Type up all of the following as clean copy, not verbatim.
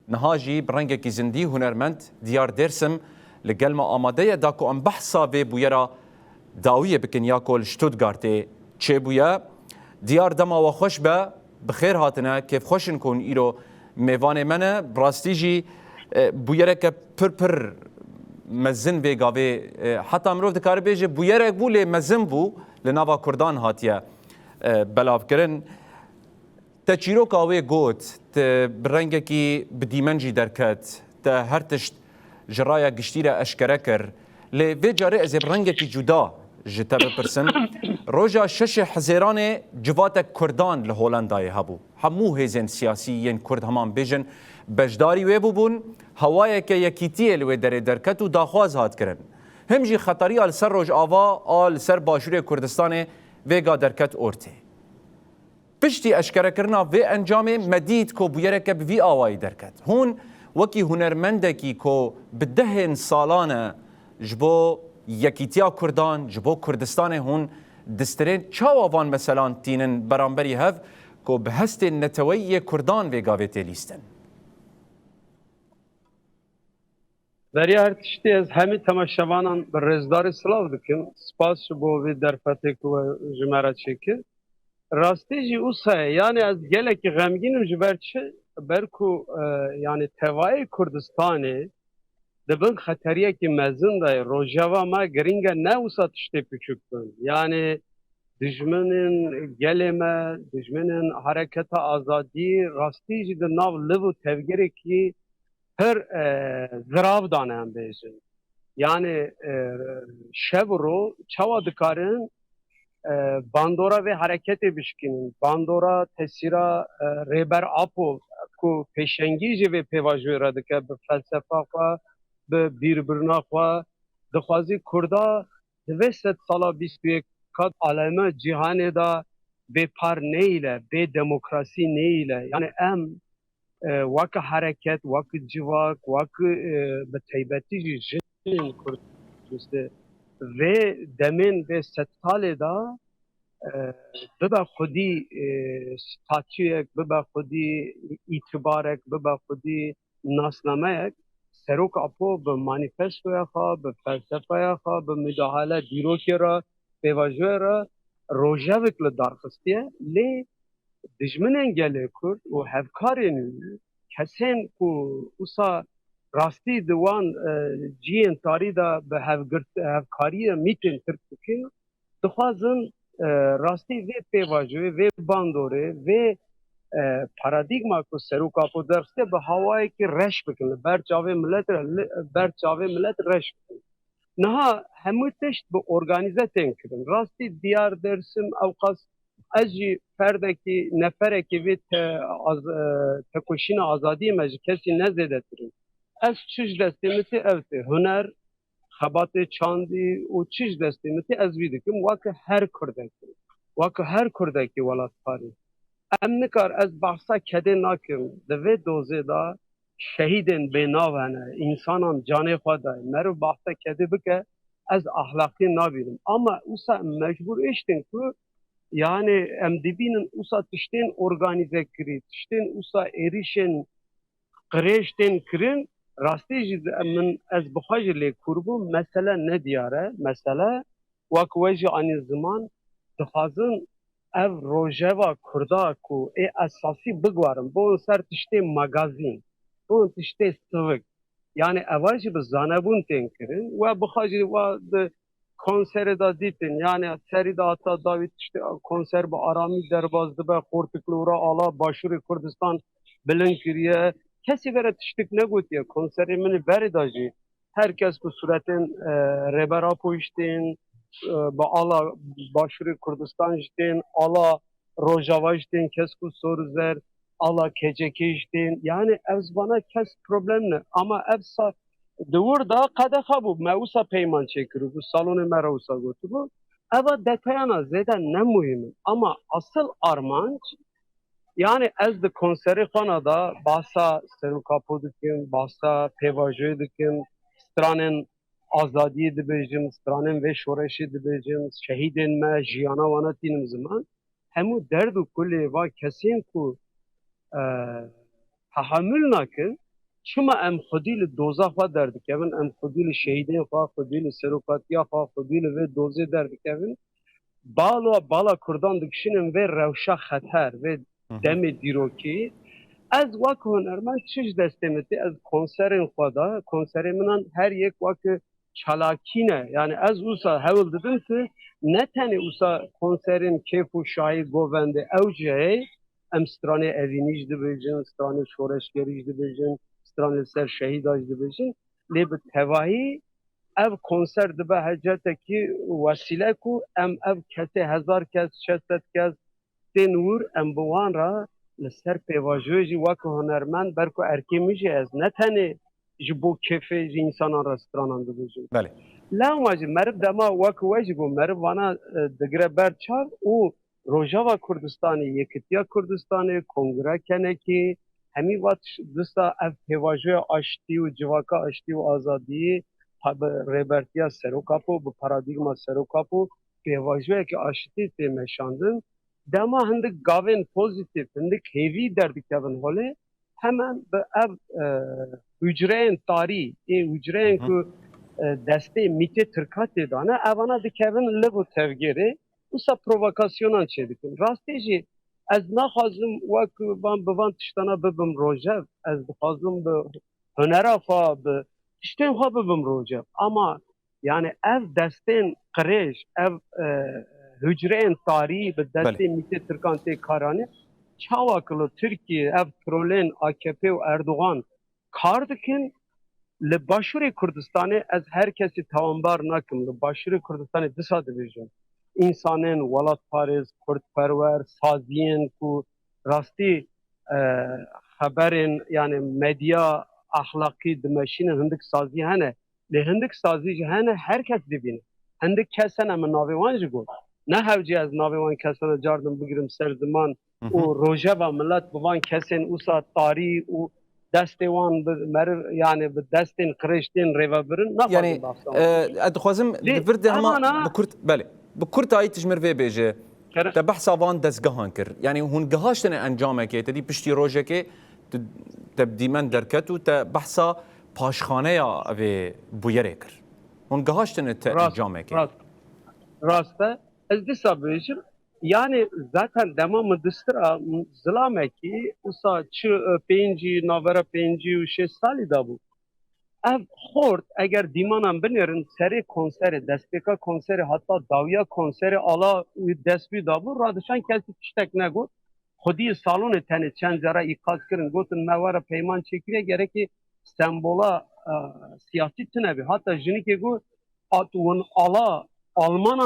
نهاجی برنگکی زندی هنرمند دیار درسم لگل ما آماده دا کو ام بحثا به بویرا داویه بکن یا کل شتوتگارت چه بویا دیار دما و خوش به بخیر هاتنه کیف خوشن کن ایرو میوان منه براستیجی بویرا که پر مزن بگاوه حتی مروف دکار بیجه بویرا بوله مزن بو لناوا کردان هاتیه بلاف کرن تا چیرو کاوی گوت تا برنگکی بدیمنجی درکت تا هر تشت جرایا گشتیره اشکره کر لی وی جاره از برنگکی جدا جتا بپرسن روژا شش حزیران جوات کردان لهولندای هبو همو هیزن سیاسی ین کرد همان بیجن بجداری وی ببون هوای که یکیتیه لوی داره درکت و داخواز هات کرن همجی خطری آل سر روژ آوا آل سر باشوری کردستان ویگا درکت اورتی پشتی اشکره کرنا و انجام مدید کو بویره که بوی آوائی درکت هون وکی هنرمنده کی کو بدهن سالانه جبو یکیتیا کردان جبو کردستان هون دسترین چاوان مثلا تینن برانبری هف کو به هست نتوی کردان ویگاوی تلیستن برای هر تشتی از همه تماشاوانان بر رزدار سلاو دکن سپاس بو وی درفته و جمعه چکه راستی جی اوسه یعنی از گله که غمگینم جبر چه برکو یعنی توای کردستانه دبن خطریه که مزن دای روجاوا ما گرینگه نه اوسا تشتی پچوکتن یعنی دجمنن گله ما دجمنن حرکت آزادی راستی جی در ناو لبو تفگیره که هر زراف دانه هم بیشن یعنی شب رو چوا دکارن باندورا و حرکت بشکنین باندورا تسیرا ریبر آپو کو پیشنگیجی و پیواجوی را دکه به فلسفه خواه به بیربرنا خواه دخوازی کردا دوی ست سالا 21 کات عالمه جهان دا به پر نیله به دموکراسی نیله یعنی ام وک حرکت وک جواک وک به تیبتی جن کرد و دمین به ست سال دا ببا خودی ستاتیوک ببا خودی اعتبارک ببا خودی ناسنامه سروک اپو به مانیفستویا خواه به فلسفه خواه به مداحله دیروکی را به واجوه را روژاوک لدارخستیه لی دجمنن گله کرد و هفکارین کسین کو اوسا راستی دوان جین تاری دا به هفکاری میتین ترکیه دخوازن راستی وی پیواجوی وی باندوره وی پارادیگما کو سروکا پو درسته به هوایی که رش بکنه برچاوی ملت رش بکنه نه همه تشت به ارگانیزه تین کردن راستی دیار درسم اوقاس اجی فرده که نفره که وی تکوشین آزادی مجی کسی نزده ترین از چیز دستی متی اوته هنر خبات چاندی و چیز دستی متی از ویدی کم واکه هر کردکی ولات پاری ام نکار از بحثا کده ناکم دوی دوزه دا شهیدن بیناوانه انسانان جانه خود دای مرو بحثا کده بکه از اخلاقی نابیدم اما اوسا مجبور اشتن که yani MDB'nin usa tişten organize kiri, tişten usa erişen kreşten kirin rastî min ez bixwaji lê kurbûm mesele ne diyare mesele wek we jî anî ziman dixwazin ev rojeva Kurda ku ê esasî bigwarin bo ser tiştê magazîn bo tiştê sivik yani ev jî bi zanebûn tên kirin we bixwaji we konseri da dîtin yani serî da heta davît tiştê konser bi aramî derbas dibe Xortiklûra ala Başûrê Kurdistan bilind kiriye کسی وره تشتک نگوتیه کنسری منی بری داجی هر کس به صورتین ربرا پوشتین با آلا باشوری کردستان جتین آلا روژاوا جتین کس کو سورزر آلا کجکی جتین یعنی افزبانه کس پروبلم نه اما افسا دور دا قده خوابو موسا پیمان چکرو bu salonu merosa gotu bu eva detayana zeden ne muhimi ama asıl armanç yani ez de konseri xana da bahsa serukapo dikim, bahsa pevajoy dikim, stranên azadiyê dibêjim, stranên vê şoreşê dibêjim, şehîdên me jiyana wana tînim ziman. Hemû derd û kulê va kesên ku tehamül nakin, چما ام خودی ل دوزخ و درد کردن ام خودی ل شهیدین خواه خودی ل سروکاتیا خواه خودی ل و دوزه درد کردن بالا کردان دکشینم و روشا خطر و دم دیروکی از وک هنرمند چش دستمتی از کنسرین خدا کنسر منان هر یک وک چلاکینه یعنی از اوسا هول dedim ki ne tane اوسا konserin keyf و şahi govende evce em strane eviniş dibijin strane şoreşgeriş dibijin strane ser şehidaj dibijin le bi tevahi ev konser dibe heceteki vesile ku em ev kese hezar kes 600 kes tên ûr em bi wan re li ser pêvajoyê jî wek hunermend berku erkê min jî ez ne tenê ji bo kêfê jî însanan restoranan dibêjim. بله Lewma jî meriv dema wek we jî got meriv wana digire ber çav û Rojava Kurdistanê Yekîtiya Kurdistanê Kongre kenekî hemî wat dista ev pêvajoya aştî û civaka aştî û azadiyê bi rêbertiya Serokapû bi paradigma Serokapû pêvajoyekî aştî tê meşandin dema hindik gavên pozitif hindik hêvî derdikevin holê hemen bi ev hücreyên tarî ê hücreyên ku destê mîtê tirkatê dane evana dikevin li bu tevgerê wisa provokasyonan çêdikin. Rastî jî ez naxwazim wek van bi van tiştana bibim rojev ez dixwazim bi hunera xwe bi tiştên xwe bibim rojev ama yani ev destên qirêj ev hücreyên tarî bi destê mîtê tirkan tê karanê çawa kilo Türkiye ev trolên AKP û Erdogan kar dikin li Başûrê Kurdistanê ez her kesî tawanbar nakim li Başûrê Kurdistanê disa dibêjim însanên welatparêz Kurdperwer saziyên ku rastî xeberên yani medya ahlakî dimeşînin hindik sazî hene lê hindik sazî jî hene her kes dibîne hindik kes hene min navê wan jî got ne hevcî ez navê wan kesane cardim bigirim ser ziman û rojeva millet bi van kesên wisa tarî û destê wan bi meriv yani bi destên qirêj tên rêvebirin يعني naxwazim دخوازم لفرد هما بكرت بله بكرت هاي تجمر في بيجي تبحث وان دزگهان كر يعني هون گهاشتن انجامه که تدی پشتی روزه که تبدی من درکت و تبحثا پاشخانه یا اوی بویره کر هون گهاشتن انجامه که راسته ez disa bêjim yani zaten demamı dıstıra zilamekî usa çi pêncî navbera pêncî û şêst salî da bû ev xort eger dîmanan binêrin serê konserê destpêka konserê heta dawiya konserê ala destpî dabû radişan kesî tiştek negot xwediyê salonê tenê çend jara îqaz kirin gotin me were peyman çêkiriye gerekî sembola siyasî tune bê heta jinîkê got hûn ala Alman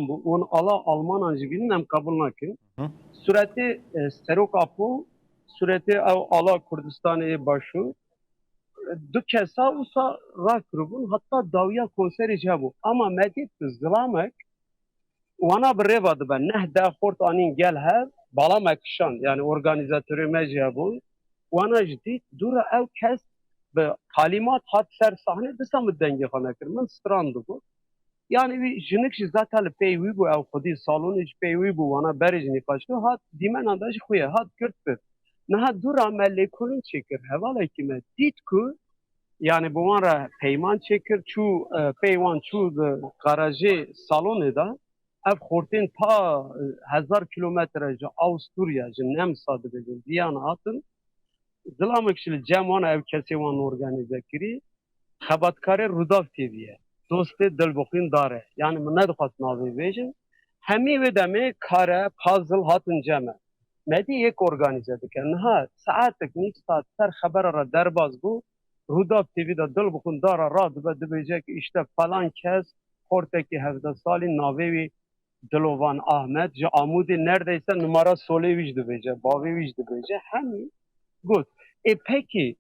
bu. Onu Almanan jî bînin em kabul nakin. Suretê Serokapû, suretê ew ala Kurdistanê Başûr du kesa wisa rakiribûn heta dawiya konserê jî hebû. Ama medît zilamek wana bi rêva dibe neh de xort anîn gel hev balamek kişan yani organizatörê me jî hebûn wana jî dît dûra ew kes bi talîmat hat ser sahnê disa min dengêxane kir min strand dibû yani bir jinik jî zaten li pey wî bû ew xwedî salonê jî pey wî bû wana berê jî nîqaş kir hat dîmenan da jî xwe ye hat girt bir niha dûra me lêkolîn çêkir hevalekî me dît ku yani bi wan re peyman çêkir çû pey wan çû di garajê salonê da ev xortên ta 1000 kilometre ji Avusturya ji Nemsa dibêjin diyana hatin zilamek jî li cem wan ev kesê wan organize kirî xebatkarê Rudav TV'ye dostê dilbixwîn dare yani min nedixwast navê bêjim hemî wê demê kare puzzle hatin ceme medî yek organize dike niha saetek nîv saat ser xebera re derbas bû Rudav TV da dilbixwîn dara radibe dibêje ki işte falan kes xortekî 17 salî navê wî Dilovan Ahmet ji Amûdê nerdeyse numara solê wî jî dibêje bavê wî jî dibêje hemî got pekî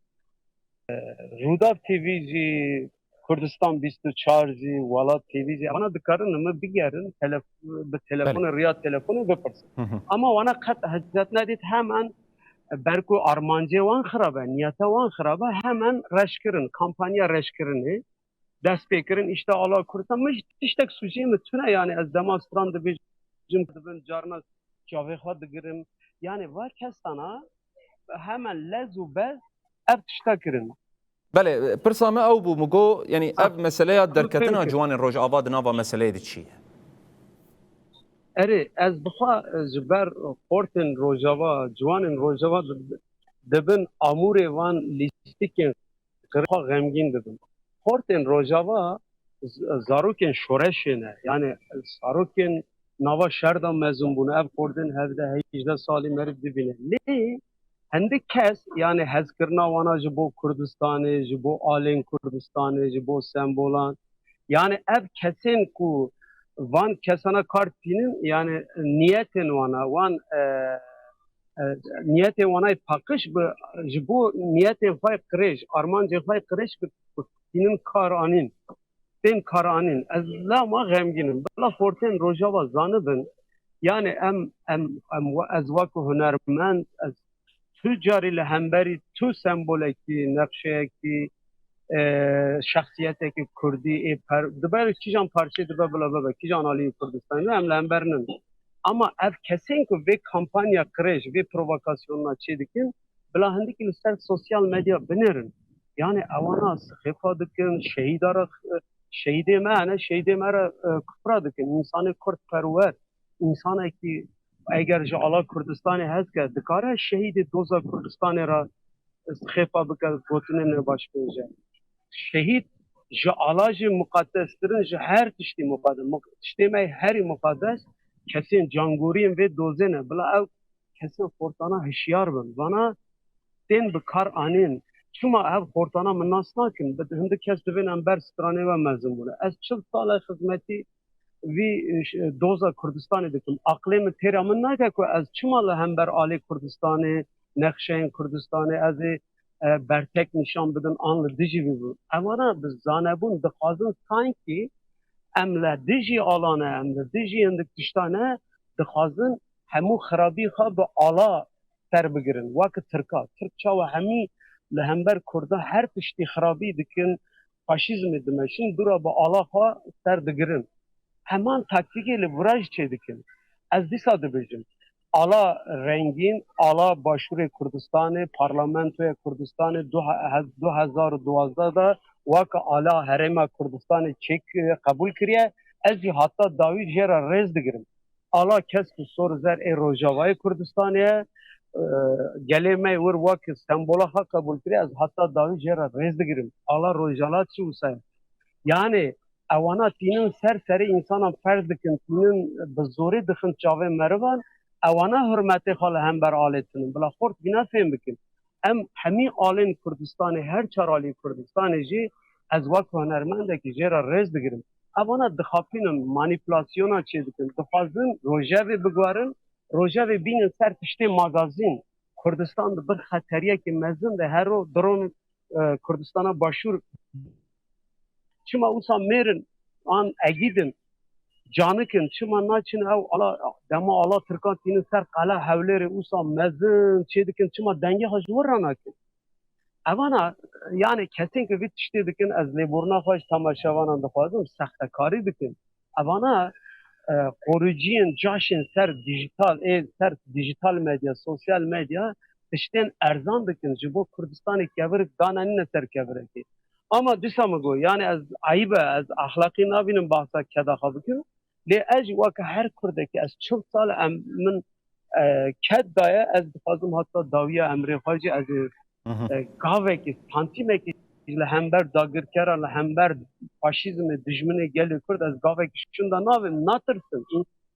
Rudav TV jî Kurdistan 24 jî Welat TV jî wana dikarin me bigerin bi telefona riya telefonê bipirsin ama wana qet hicret nedît hemen berku armancê wan xirabe niyeta wan xirabe hemen reşkirin kampanya reşkirinê dest pê kirin işte ala Kurdistan min tiştek sûciyê min tune yani ez dema stran dibêjim dibin carna çavê xwe digirim yani var kesana hemen lez û bez ev tişta kirin. بله پرسا ما او بو مگو یعنی اف مسئله درکتنا فهمت. جوان روجاوا دناوا مسئله دی چیه اره از بخوا جبر خورتن روجاوا جوانن روجاوا دبن امور وان لیستیکن قرها غمگین دبن خورتن روجاوا زاروکن شورشینه یعنی زاروکن نوا شردا مزون بونه اف خورتن 17 18 سالی مرد دبینه لی هندی کس yani hez kirna wana ji bo Kurdistanê ji bo alên Kurdistanê ji bo sembolan yani ev kesên ku van kesana kartînin yani niyetên wana wan niyetê wanayê paqij bi ji bo niyetên xwe qirêj armancê xwe qirêj tînin kar anîn tên kar anîn ez lama xemgînim bila fortên rojava zanibin yani ez wekû hunermend ez تو جاری لهمبری تو سمبولکی نقشهکی شخصیتکی کردی پر دبر کیجان پارچه دبر بلا بلا کیجان عالی کردستانی هم لهمبرنن اما اف کسین که وی کمپانیا کرش وی پرووکاسیوننا چی دکن بلا هندی که لسر سوسیال مدیا بنرن yani اوانا سخفا دکن شهیده ما شهیده ما را کفرا دکن انسان کرد پرور انسان کی اگر جالا کردستان هست که دکاره شهید دوزا کردستان را خیفا بکر گوتنه نباش پیجه شهید جالا جی مقدس ترین جا هر تشتی مقدس تشتی می هری مقدس کسین جانگوریم و دوزه نه بلا او کسین خورتانا هشیار بن وانا دین بکار آنین چما او خورتانا من ناس ناکن بده هنده کس دوین امبر سترانه و مزم بوده از 40 سال خدمتی وی دوزا کردستان دکم اقلیم تیرا من نگه که از چما همبر آلی کردستان نقشه کردستان از برتک نشان بدن آن دیجی بود اما به زانبون دخوازن سانکی املا دیجی آلانه املا دیجی اندک تشتانه دخوازن همو خرابی خواه به آلا سر بگیرن واقع ترک چاو همی لهمبر کرده هر تشتی خرابی دکن فاشیزم دمشین دورا به آلا خواه سر دگیرن hemen taktiğiyle viraj çedikin. Az disa dibijim. Ala rengin, ala başvuru Kurdistan'ı, parlamentoya Kurdistan'ı 2012'da vaka ala herema Kurdistan'ı çek kabul kiriye. Ez hatta davi jera rez digirim. Ala kes ki sor zer Rojava'yı Kurdistan'ı geleme vur vaka sembola ha kabul kiriye. Ez hatta davi jera rez digirim. Ala Rojala çi usay. Yani اوانا تینن سر انسان فرض دکن تینن به زوری دخن چاوه مروان اوانا حرمت خال هم بر آلتنن بلا خورد بینا فهم بکن همی آلین کردستان هر چار آلی کردستان جی از وقت هنرمنده که جیرا رز بگیرم اوانا دخاپینن مانیپلاسیونا چی دکن دخوازن روژاوی بگوارن روژاوی بینن سر تشتی ماگازین کردستان ده بر خطریه که مزن ده هر رو درون کردستان باشور çima usa merin an egidin canıkın çima naçın ev ala dema ala Türkan tinin ser qala hevleri usa mezin çedikin çima denge hajvuranakin evana yani kesin ki vit işte dikin az leburna hoş tamaşavanan da fazım sahtekari dikin evana koruyucuyun caşın ser dijital medya sosyal medya işten erzan dikin jibo Kürdistan'ı kevir dananın ser kevireki ama disamgo yani az ayıbe az ahlaki nabinin bahsa kedaha bugün le az vaka her kurdaki az çok sal min keddaya az fazım hatta daviye emri hacı az kahve ki santime ki le hember dagirkara le hember faşizmi dijmine geliyor kurd az kahve ki şunda navim natırsın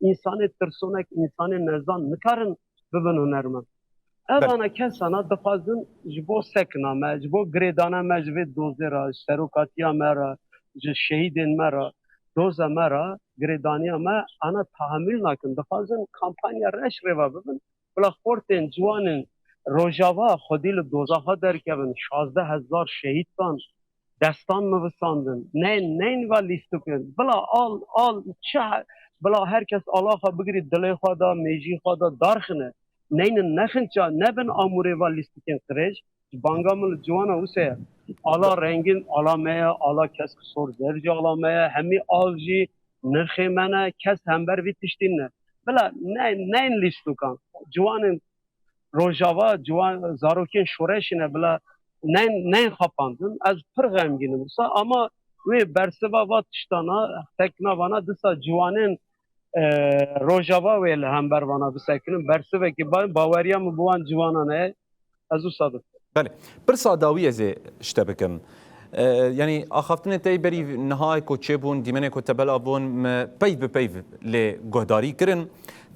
insanı tırsonak insanı nezan nıkarın bibin önermem evana kesana difazın jibo sekna me jibo gredana me jive dozera serokatiya mera ji şehidin mera doza mera gredaniya me ana tahammül nakin difazın kampanya reş reva bibin bula xortên ciwanên rojava xwedî li dozaxa derkevin 16,000 şehîdtan destan nivîsandin neyn va lîstûkin bila al çi bila herkes alaxa bigirî dilê xwe da mêjî xwe da darxine neyin nexinca nebin amure va listiken krej bangamul ciwana use ala rengin alamaya ala kes sor derci alamaya hemi avji nexemana kes hember vitiştinne bela neyin listukan ciwanın rojava ciwan zarokin şoreşine bela ne kapandın az pır gemginim olsa ama ve berseba vat iştana tekna bana disa civanın rojava ve hember bana bisekinin berseba ki bavariya mı buan civana ne az usadı. بله برسا داوی از اشته بکم یعنی آخافتن تی بری نهای کو چه بون دیمنه کو تبلا بون پی به پی ل گهداری کرن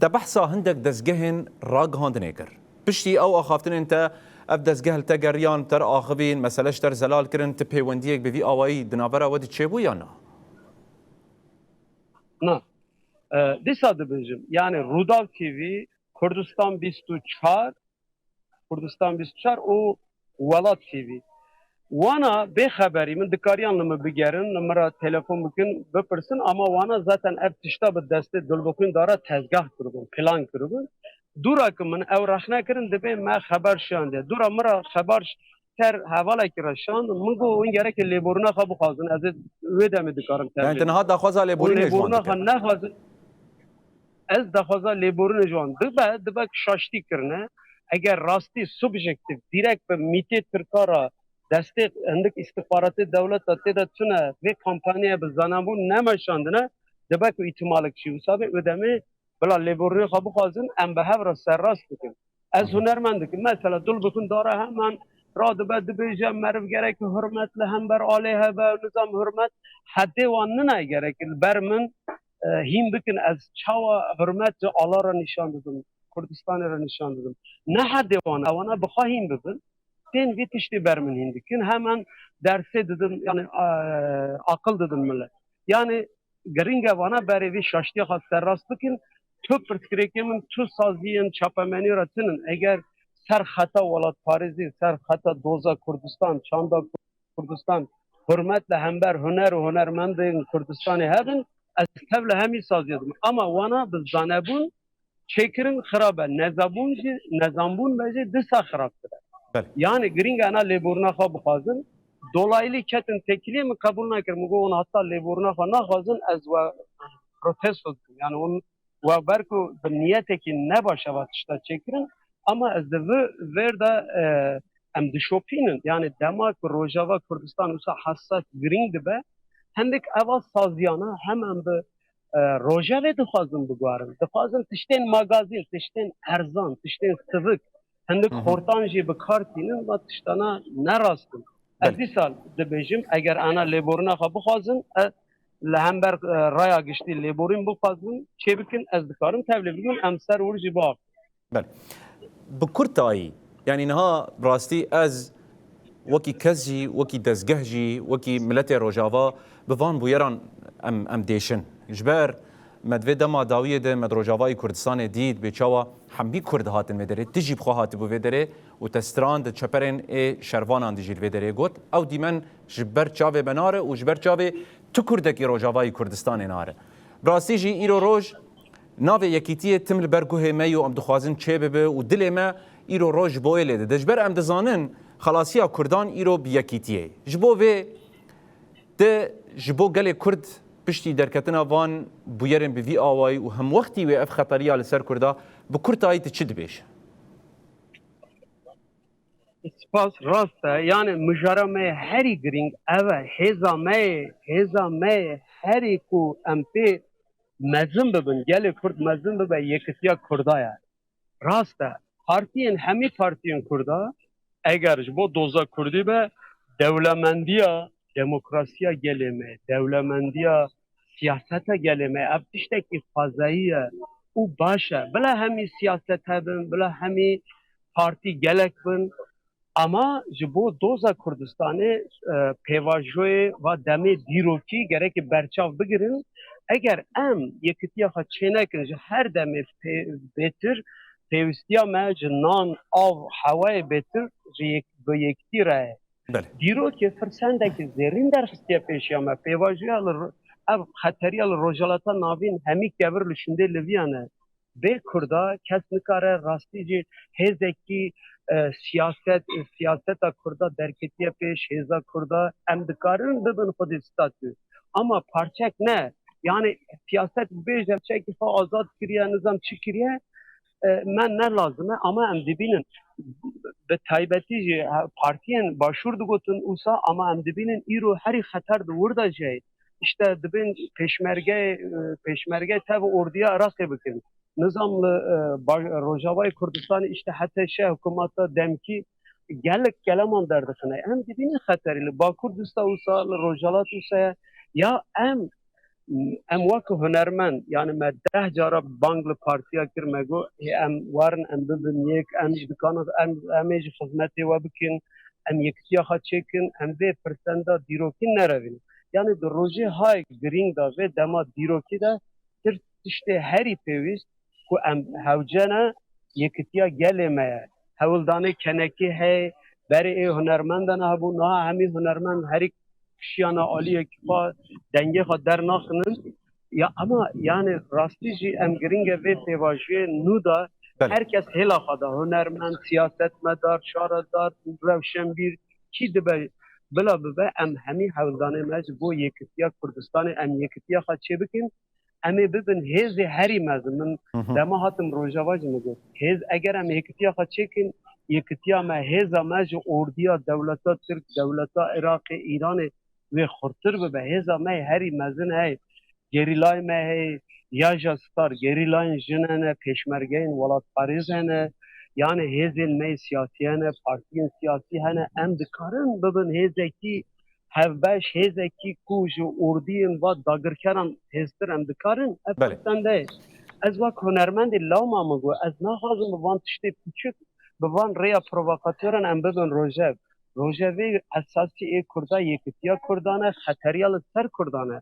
تا بحثا هندک دزگهن راگ هاندنه کر پشتی او آخافتن انت اف دزگه تگریان تر آخبین مثلا تر زلال کرن تپیوندیک به وی آوایی دنابرا ودی چه بو یا نه نه دیساdı bizim yani Rudal TV Kurdistan 24 Kurdistan 24 o Velat TV Vana be haberi min dikariyan mı bigerin numara telefon bugün bepirsin ama vana zaten ev tişta bir deste dulbukun dara tezgah kurgun plan kurgun dura ki min ev rahna kirin dibe me haber şande dura mira haber ter havala kira şand min go on gerek leboruna khabu khazın az ve de mi dikarim yani tenha da xwaza le borin leboruna khan ne khazın ez da khaza leboruna jwan dibe şaştı kirne eğer rasti subjektif direkt be mite Türkara destek endek istihbaratı devlet da tüne ve kampanya bir zanabun nemaşandına debek ihtimalık şey usabe ödemi bela leborunu kabu kazın em behevra serras bikin. Ez hunermendik mesela dul bukun dara hemen radbe dibece merv gerek hürmetle hember aleyhe ve nizam hürmet haddi vannına gerek bermin him bikin ez çava hürmet alara nişan dedim Kurdistan'a nişan dedim. Ne haddi vana bخواهیم bibin ten ve tişti bermin hindikin hemen derse dedim yani akıl dedim millet. Yani geringe vana beri ve şaştı hasar rastlıkin tüp pırtkirekimin tü saziyen çapameni ratının eğer ser hata olat Paris'i ser hata doza Kurdistan çanda Kurdistan hürmetle hember hünermendin Kurdistan'ı hedin az tevle hemi saziyedim ama vana biz zanebun çekirin xirabe nezambun bence disa xirabdır. Yani gring ana leburuna kha bxazın dolaylı ketin tekili mi kabul nakir mu on hatta leburuna kha nakhazın ez ve protesto yani on ve berku niyeteki ne başavat işte çekirin ama ez de verda em dişopinin yani demak Rojava Kurdistan usa hassas gring be hendik eva saziyana hemen be Rojava dixwazin bigwarin dixwazin tiştên magazin tiştên erzan tiştên sivik hendik hortan jî bi kar tînin ve tiştana nerastin ez dîsal dibêjim eger ana lêborina xwe bixwazin li hember raya giştî lêborîn bixwazin çê bikin ez dikarim tevlî bikim em ser wir jî biaxivin. Bi Kurtayî yani niha rastî ez wekî kes jî wekî dezgeh jî wekî miletê Rojava bi van bûyeran em dêşin ji ber me divê dema dawiyê de me Rojavayê Kurdistanê dît bêçawa hemî Kurd hatin vê derê, tu jî bixwe hatibû vê derê û te stran di çeperên ê şervanan de jî vê derê got ew dîmen ji ber çavê me nare û ji ber çavê tu Kurdekî Rojavayê Kurdistanê nare. Rastî jî îro roj navê yekîtiyê tim li ber guhê me û em dixwazin çê bibe û dilê me îro roj ji bo êlê dide. Ji ber em dizanin xelasiya Kurdan îro bi yekîtiyê. Ji bo vê de ji bo gelê Kurd piştî derketina van bûyerên bi vî awayî û hem wextî wê ev xetariya li ser Kurda bi Kurtayî tu çi dibêje? Spas rast e yani mijara me herî giring ev hêza me herî ku em pê mezin bibin gelê Kurd mezin bibe yekitiya Kurda ye. Rast e partiyên hemî partiyên Kurda eger ji bo doza Kurdî be dewlemendiya demokrasiya gelê me dewlemendiya siyaseta gelê me ev tiştekî fazayî ye û baş e bila hemî siyaset hebin bila hemî partî gelek bin ama ji bo doza Kurdistanê pêvajoyê ve demê dîrokî gerekî berçav bigirin eger em yekitiya xwe çênekin ji her demê bêtir pêwistiya me ji nan av hewayê bêtir bi yekitî re ye. Dîrokê firsendekî zêrîn derxistiye pêşiya me pêvajoya ev xeteriya li rojalata navîn hemî kevir li şindê liviyan e. Bê Kurda kes nikare rastî jî hêzekî siyaseta Kurda derketiye pêş hêza Kurda em dikarin bibin xwedî statû ama parçek ne yani siyaset bêje çekî xwe azad kiriye nizam çi kiriye من نه لازمه اما ام دبینن به تایبەتی جی پارتیان باشوور دگوتن اوسا اما ام دبینن ایرو هری خطر دورده جای işte dibin peşmerge tabi orduya Irak'ı bikin. Nizamlı Rojavayı Kurdistan işte hatta şey hükümata demki gelek geleman derdikine. Hem dibinin xateriyle Bakurdistan olsa, Rojalat olsa ya em wak hunermend yani me deh cara banglı partiya kirmego em warın em bibin yek em dikanat em ej hizmeti ve bikin em yektiya ha çekin em ve persenda dirokin nerevin. Yani de roje hay green da ve dema diroki da tir işte heri pevist ku em hevcena yektiya gelemeye hevildane keneki hey beri hunermendan habu na hemi hunermend heri kişiyana aliye kipa denge der nakının ya ama yani rastici em gringe ve pevajiye nuda herkes helafada hunermen siyasetmedar şaradar revşenbir ki dibe bela bibe em hemi hevdane mez bu yekitiya Kurdistan'ı em yekitiya xaçe bikin em bibin hezi heri mezmin dema hatım rojavacı mı gör hez eğer em yekitiya xaçekin yekitiya me heza mez ordiya devleta Türk devleta Irak İran'ı ve xurtir be heza me heri mezin hey gerilay me hey ya jastar gerilayın jinene peşmergeyin walat parizene yani hezin me siyasiyene partiyin siyasi hene em dikarin bibin hezeki hevbeş hezeki kuju ordiyin va dagirkeran heztir em dikarin eften de ez vak hunermendi lawma mı go ez naxazim bi van tiştê küçük bi van rêya provokatöran em bibin rojev Rojavê esasî ê Kurda yekitiya Kurdan e xeteriya li ser Kurdan e.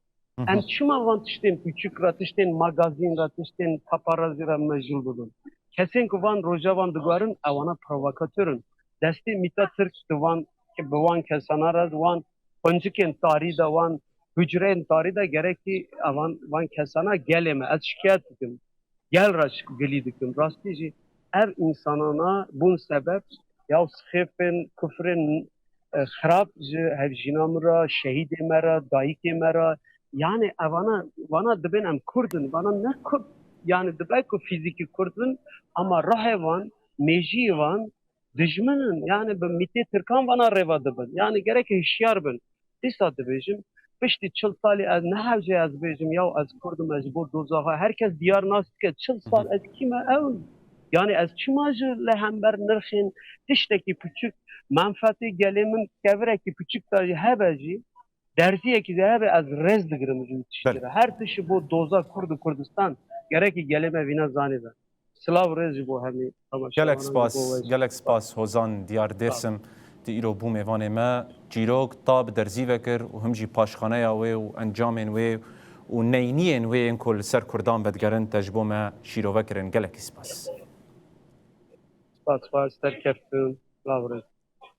Em çima van tiştên küçük ra tiştên magazîn ra tiştên paparazî ra mecûl bibin. Kesên ku van rojavan digarin ewana provokatörün. Destê Mîta Tirk di van ki bi wan kesana re wan xwencikên tarî de wan hücreyên tarî de gerekî van kesana gelê me ez şikayet dikim. Gel ra gilî dikim. Rastî jî ev insanana bûn sebeb ya sxêfên kufrên xirab ji hevjîna me ra, şehîdê me ra, dayîkê me ra yani vana dibin em Kurdin, vana ne Kurd yani dibe ku fîzîkî Kurdin ama rahê wan, mêjiyê wan dijminin yani bi mîtê Tirkan vana rêva dibin. Yani gerek hişyar bin. Dîsa dibêjim piştî 40 salî ez ne hewce ez bêjim ya ez Kurdim ez bo dozaxa herkes diyar nas dike 40 sal ez kîme ew yani ez çima ji lehember nirxên tiştekî küçük menfetê gelê min kevirekî küçük da hebe jî derziyekî de hebe ez rêz digirim ji tiştî her tişî bo doza Kurd Kurdistan gerekî gelê me vîna zanî be silav rêz ji bo hemî gelek spas hozan diyar dersim di îro bû mêvanê me çîrok ta bi derzî vekir û him jî paşxaneya wê û encamên wê û neyniyên wê yên ku li ser Kurdan vedgerin te ji bo me şîrovekirin gelekî spas. Spas terkeftin silav rêz